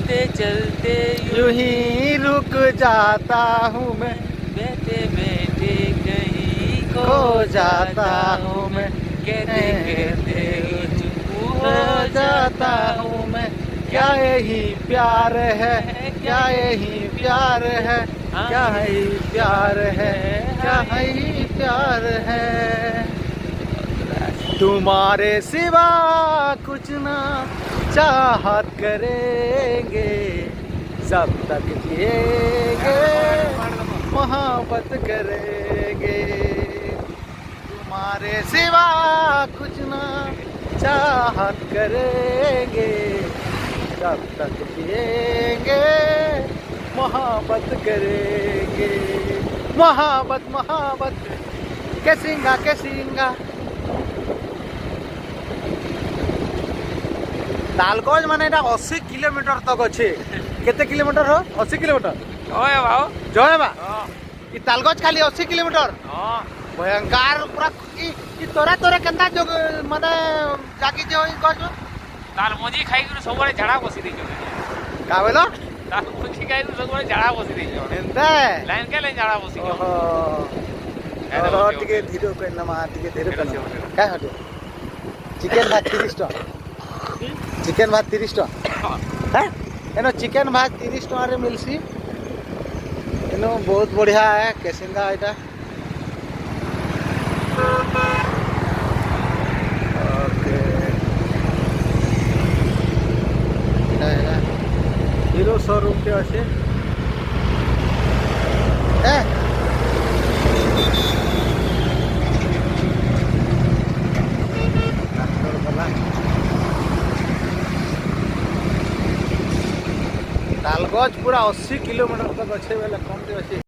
चलते चलते यूं ही रुक जाता हूँ मैं, बैठे बैठे कहीं खो जाता हूँ मैं, कहते कहते चुप हो जाता हूँ मैं। क्या यही प्यार है, क्या यही प्यार है, क्या यही प्यार है, क्या यही प्यार है। तुम्हारे सिवा कुछ ना चाहत करेंगे, जब तक जिएंगे मोहब्बत करेंगे। तुम्हारे सिवा कुछ ना चाहत करेंगे, जब तक जिएंगे मोहब्बत करेंगे। मोहब्बत मोहब्बत कैसिंगा कैसिंगा। तालगज माने 80 किलोमीटर तक अच्छे। केते किलोमीटर हो? 80 किलोमीटर। ओए बाबू जय बा हां ई तालगज खाली 80 किलोमीटर। हां भयंकर पूरा ई तोरा तोरा केंदा जो माने जाकी जे होई गज तार मजी खाई कर सब बड़े झाड़ा बसी देजो का बोलो? तार मजी खाई कर सब बड़े झाड़ा बसी देजो एंते लाइन के लाइन झाड़ा बसी जो ओहो ओहो टिके धीरे कोइ नमा टिके धीरे कोइ का हटे चिकन भात 30 टका चिकन भात 30 टका हैं एनो चिकन भात 30 टका रे मिलसी एनो बहुत बढ़िया है केसिंगा एटा ओके एटा हीरो शोरूम के আছে हैं तालगज पूरा 80 किलोमीटर तक अच्छे बेले कम अच्छे।